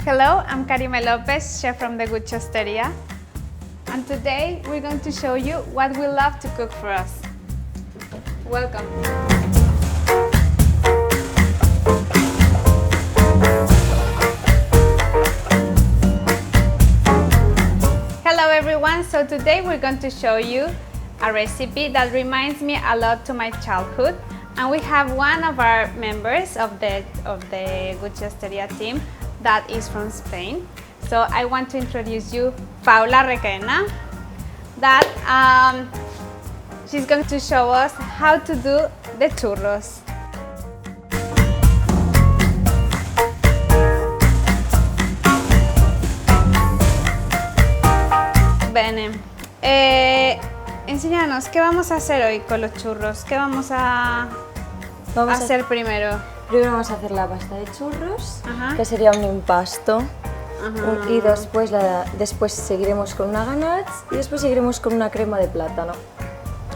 Hello, I'm Karime Lopez, chef from the Guchosteria, and today we're going to show you what we love to cook for us. Welcome. Hello everyone, so today we're going to show you a recipe that reminds me a lot to my childhood, and we have one of our members of the Guchosteria team that is from Spain. So I want to introduce you Paula Requena, that she's going to show us how to do the churros. Bene, enséñanos, ¿qué vamos a hacer hoy con los churros? ¿Qué vamos a hacer primero? Primero vamos a hacer la pasta de churros, Ajá. que sería un impasto. Ajá. Y después seguiremos con una ganache y después seguiremos con una crema de plátano.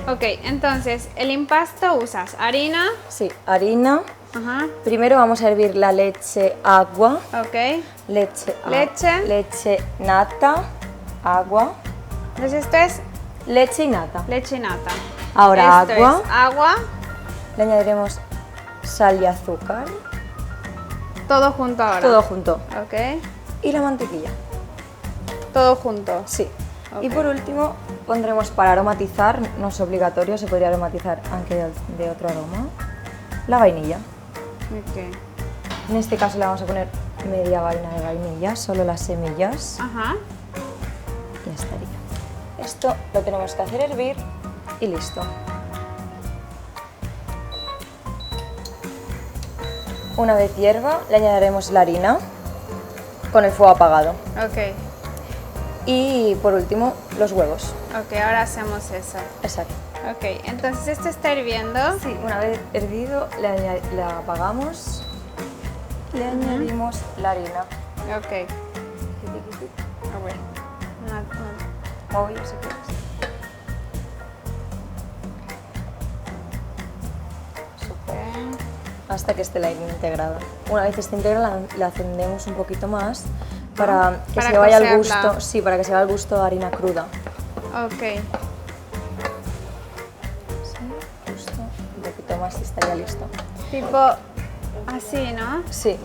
Ok, entonces, el impasto usas harina. Sí, harina. Ajá. Primero vamos a hervir la leche, agua, Ok. leche, nata, agua, Entonces esto es leche y nata. leche y nata. Ahora Esto agua, es agua, le añadiremos sal y azúcar, todo junto ahora. todo junto. Ok. Y la mantequilla. Todo junto. Sí. Ok. Y por último pondremos para aromatizar, no es obligatorio, se podría aromatizar aunque de otro aroma, la vainilla. Ok. En este caso le vamos a poner media vaina de vainilla, solo las semillas, Ajá. y ya estaría. Esto lo tenemos que hacer hervir y listo. Una vez hierva le añadiremos la harina con el fuego apagado. Ok. Y por último los huevos. Ok, ahora hacemos eso. Exacto. Ok, entonces esto está hirviendo. Sí, una vez hervido le apagamos, le añadimos la harina. Ok. A ver. Muevo yo si quieres. Ok. Hasta que esté la harina integrada. Una vez esté integrada la encendemos un poquito más para que Para se vaya al cocerla. gusto, sí, para que se vaya al gusto de harina cruda. Ok. Sí, justo, un poquito más y estaría listo. Tipo así, ¿no? Sí,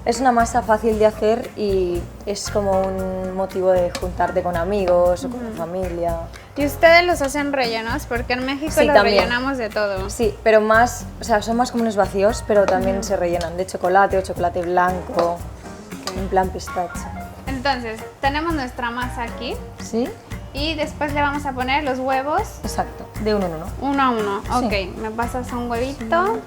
es una masa fácil de hacer y es como un motivo de juntarte con amigos o con la familia. ¿Y ustedes los hacen rellenos? Porque en México Sí, los también. rellenamos de todo. Sí, pero más, o sea, son más como unos vacíos, pero también se rellenan de chocolate o chocolate blanco, en plan pistache. Entonces, tenemos nuestra masa aquí ¿Sí? y después le vamos a poner los huevos Exacto, de uno en uno. uno a uno. Sí. Ok, me pasas un huevito.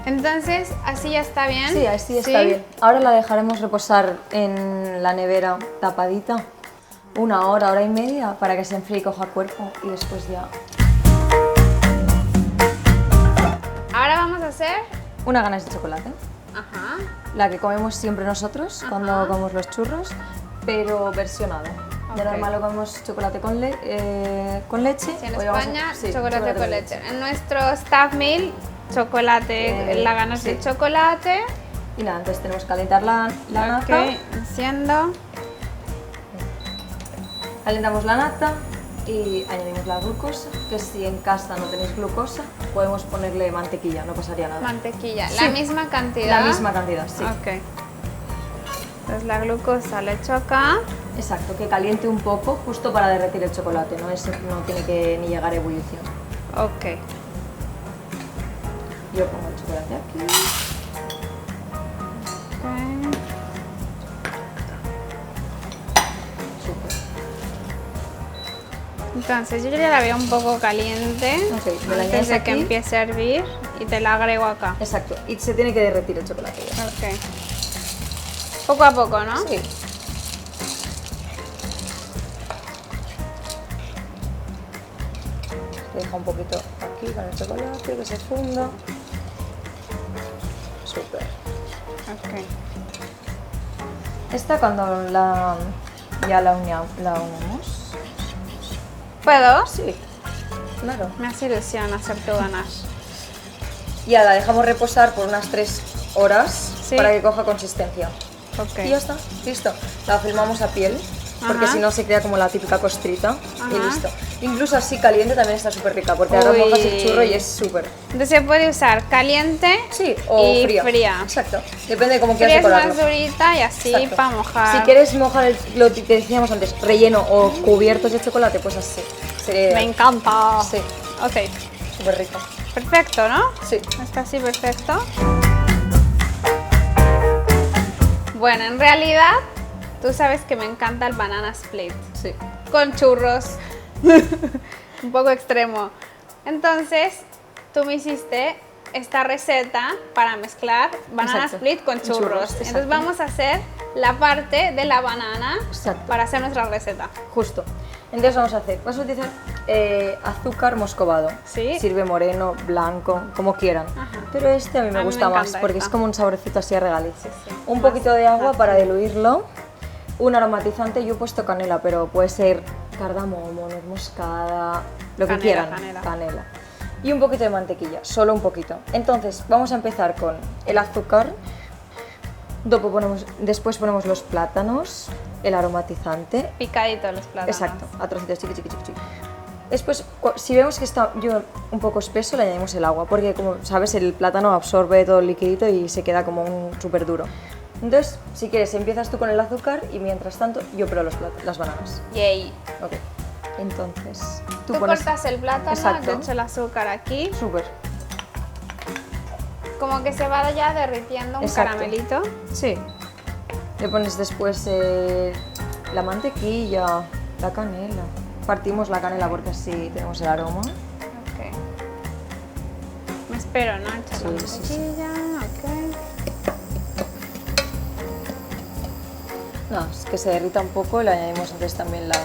Entonces, ¿así ya está bien? Sí, así está bien. Ahora la dejaremos reposar en la nevera tapadita una hora, hora y media para que se enfríe y coja cuerpo y después ya. Ahora vamos a hacer... Una ganache de chocolate, Ajá. la que comemos siempre nosotros cuando comemos los churros, pero versionado. De Ok. normal lo comemos chocolate con leche. Sí, en hoy vamos a- España, sí, chocolate con leche. En nuestro staff meal, chocolate, la ganas de sí. chocolate. Y nada, entonces tenemos que calentar la nata. Ok, enciendo. Calentamos la nata y añadimos la glucosa, que si en casa no tenéis glucosa, podemos ponerle mantequilla, no pasaría nada. Mantequilla, Sí. la misma cantidad. La misma cantidad, sí. Ok. Entonces la glucosa la echo acá. Exacto, que caliente un poco justo para derretir el chocolate, no tiene que ni llegar a ebullición. Ok. Yo pongo el chocolate aquí. Ok. Súper. Entonces yo ya la veo un poco caliente. Ok, me la antes añades de que aquí. empiece a hervir y te la agrego acá. Exacto, y se tiene que derretir el chocolate ya. Ok. Poco a poco, ¿no? Sí. Deja un poquito aquí con el chocolate que se funda. Súper. Ok. Esta cuando ya la unimos. ¿Puedo? Sí, claro. Me hace ilusión hacer tu ganache. Ya la dejamos reposar por unas 3 horas Sí. para que coja consistencia. Ok. Y ya está, listo. La filmamos a piel, porque Ajá. si no se crea como la típica costrita. Y Ajá. listo. Incluso así caliente también está súper rica, porque ahora Uy. mojas el churro y es súper. Entonces se puede usar caliente Sí, o y fría. Exacto. Depende de cómo Fría quieras es más decorarlo. durita y así Exacto. para mojar. Si quieres mojar lo que decíamos antes, relleno o cubiertos de chocolate, pues así. Sería Me ideal. encanta. Sí, Ok. súper rico. Perfecto, ¿no? Sí. Está así perfecto. Bueno, en realidad, tú sabes que me encanta el banana split. Sí. Con churros. Un poco extremo. Entonces, tú me hiciste esta receta para mezclar banana Exacto. split con Con churros, churros. exacto. Entonces vamos a hacer la parte de la banana Exacto. para hacer nuestra receta. Justo. Entonces vamos a utilizar azúcar moscovado. Sí. Sirve moreno, blanco, como quieran. Ajá. Pero este a mí me A mí me gusta más encanta porque es esta. como un saborcito así a regaliz. Sí. Un Más poquito de agua fácil. para diluirlo. Un aromatizante, yo he puesto canela, pero puede ser cardamomo, nuez moscada, lo que Canela, quieran. canela. Y un poquito de mantequilla, solo un poquito. Entonces vamos a empezar con el azúcar. Después ponemos los plátanos, el aromatizante. Picadito los plátanos. Exacto, a trocitos, chiqui, chiqui, chiqui, chiqui. Después, si vemos que está un poco espeso, le añadimos el agua, porque como sabes, el plátano absorbe todo el liquidito y se queda como un súper duro. Entonces, si quieres, empiezas tú con el azúcar y mientras tanto yo pruebo las bananas. Yay. Ok, entonces Tú pones... cortas el plátano, Exacto. yo echo el azúcar aquí. Súper. Como que se va ya derritiendo un Exacto. caramelito. Sí. Le pones después la mantequilla, la canela. Partimos la canela porque así tenemos el aroma. Ok. Me espero, ¿no? Echar la Sí, sí, sí. mantequilla, ok. No, es que se derrita un poco y le añadimos antes también las...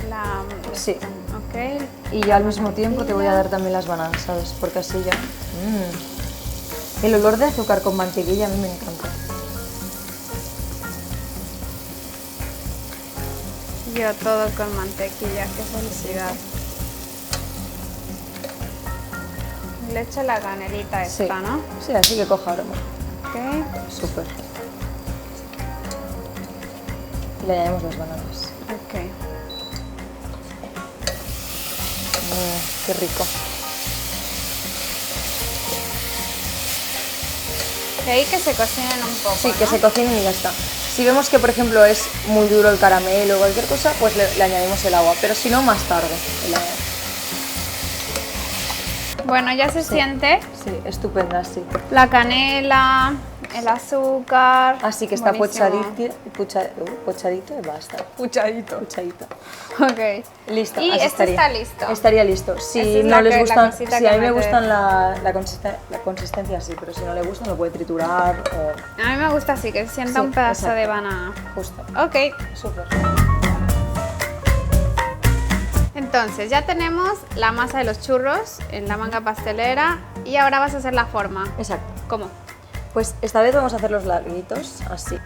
La... Sí. Ok. Y ya al mismo tiempo te voy a dar también las bananas, ¿sabes? Porque así ya... El olor de azúcar con mantequilla a mí me encanta. Yo todo con mantequilla, qué felicidad. Le echo la canelita esta, Sí. ¿no? Sí, así que coja aroma. Ok. Súper. Y le añadimos las bananas. Ok. Qué rico. Y ahí que se cocinen un poco, Sí, que ¿no? se cocinen y ya está. Si vemos que, por ejemplo, es muy duro el caramelo o cualquier cosa, pues le añadimos el agua. Pero si no, más tarde. Bueno, ya se siente Sí, estupenda, sí. la canela, el azúcar. Así que está Buenísimo. pochadito y basta. Puchadito. Pochadito. Ok. Listo. Y así este está listo. Estaría listo. Si Esta es no la les que- la gustan, cosita si que a mí me metes. gustan la consistencia así, pero si no le gustan lo puede triturar o A mí me gusta así, que se sienta Sí, un pedazo exacto. de banana. justo. Ok. Súper. Entonces, ya tenemos la masa de los churros en la manga pastelera y ahora vas a hacer la forma. Exacto. ¿Cómo? Pues esta vez vamos a hacer los larguitos, así.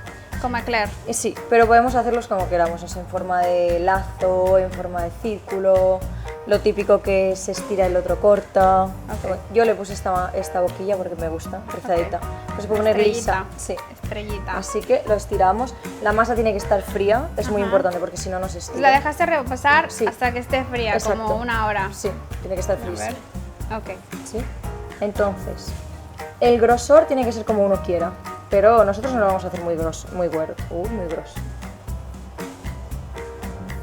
Como eclair. Y sí, pero podemos hacerlos como queramos, o sea, en forma de lazo, en forma de círculo, lo típico que se estira y el otro corta. Ok. Yo le puse esta boquilla porque me gusta, rizadita. Pues se puede poner lisa. Sí. Estrellita. Así que lo estiramos. La masa tiene que estar fría, es muy Ajá. importante porque si no, no se estira. La dejaste reposar Sí. hasta que esté fría, Exacto. como una hora. Sí, tiene que estar A fría. ver. Ok. ¿Sí? Entonces, el grosor tiene que ser como uno quiera, pero nosotros no lo vamos a hacer muy grosso, muy grosso.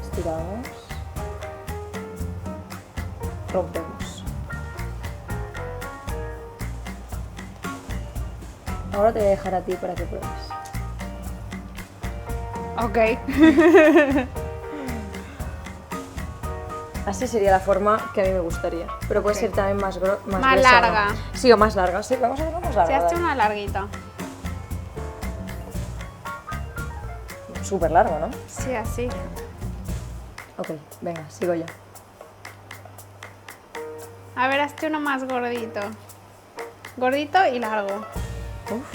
Estiramos. Rompemos. Ahora te voy a dejar a ti para que pruebes. Ok. Así sería la forma que a mí me gustaría, pero puede Ok. ser también más Más gruesa, ¿no? larga. Sí, o más larga, sí, vamos a hacerlo más Se larga. hace una larguita. Súper largo, ¿no? Sí, así. Ok, venga, sigo yo. A ver, hazte uno más gordito. Gordito y largo. Uf.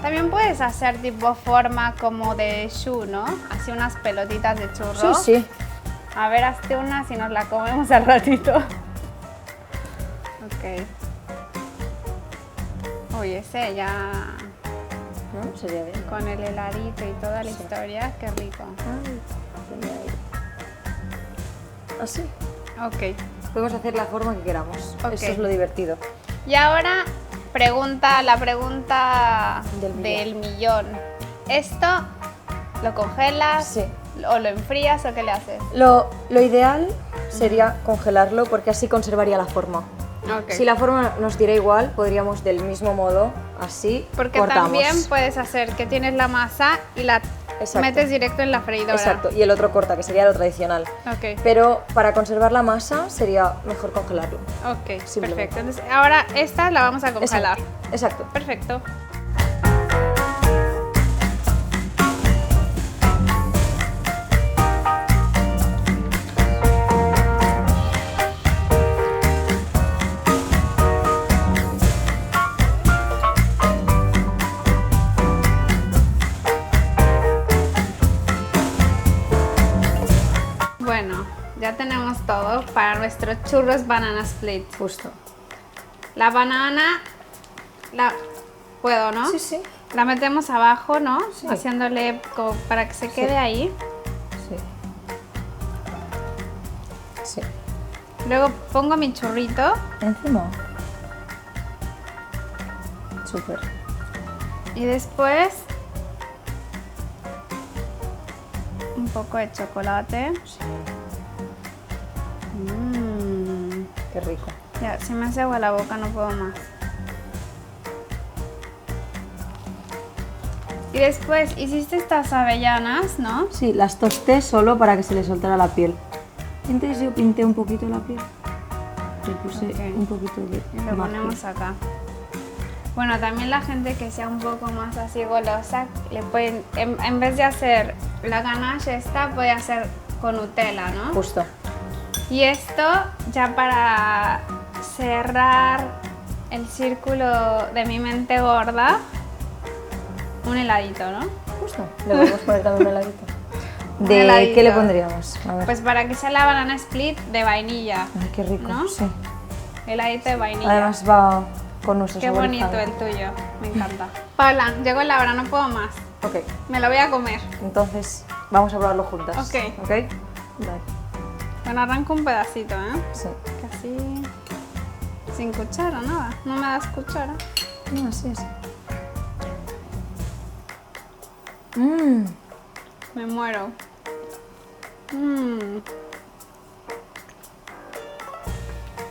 También puedes hacer tipo forma como de choux, ¿no? Así unas pelotitas de churro. Sí, sí. A ver, hazte una si nos la comemos al ratito. Ok. Uy, ese ya ¿No? Sería bien. con el heladito y toda la historia, qué rico. Ay, genial. Así. Ok. Podemos hacer la forma que queramos. Ok. Eso es lo divertido. Y ahora la pregunta Del del millón. ¿Esto lo congelas Sí. o lo enfrías o qué le haces? Lo ideal sería congelarlo porque así conservaría la forma. Ok. Si la forma nos diera igual, podríamos del mismo modo, así, Porque cortamos. también puedes hacer que tienes la masa y la Exacto. metes directo en la freidora. Exacto, y el otro corta, que sería lo tradicional. Ok. Pero para conservar la masa sería mejor congelarlo. Ok, Simplemente. perfecto. Entonces, ahora esta la vamos a congelar. Exacto. Perfecto. Bueno, ya tenemos todo para nuestro churros banana split. Justo. La banana, puedo, ¿no? Sí, sí. La metemos abajo, ¿no? Sí. Haciéndole como para que se quede ahí. Sí. Sí. Luego pongo mi churrito. Encima. Súper. Y después un poco de chocolate. Sí. Mmm. Qué rico. Ya, si me hace agua la boca no puedo más. Y después hiciste estas avellanas, ¿no? Sí, las tosté solo para que se le soltara la piel. Entonces yo pinté un poquito la piel. Le puse Ok. un poquito de Y lo magia. ponemos acá. Bueno, también la gente que sea un poco más así golosa, le pueden, en vez de hacer la ganache esta, puede hacer con Nutella, ¿no? Justo. Y esto ya para cerrar el círculo de mi mente gorda, un heladito, ¿no? Justo. Le podemos poner también un heladito. Un ¿De heladito. qué le pondríamos? A ver. Pues para que sea la banana split de vainilla. Ay, qué rico. ¿no? Sí. Heladito de vainilla. Además va con nuestro Qué sabor bonito Java. el tuyo, me encanta. Paula, llegó la hora, no puedo más. Ok, Me lo voy a comer. entonces vamos a probarlo juntas. Ok. Ok. Dale. Bueno, arranco un pedacito, ¿eh? Sí. Casi sin cuchara, nada. No me das cuchara. No, así es. Mmm. Me muero. Mmm,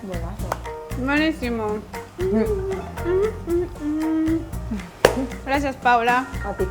Buenazo. buenísimo. Gracias, Paula. A ti.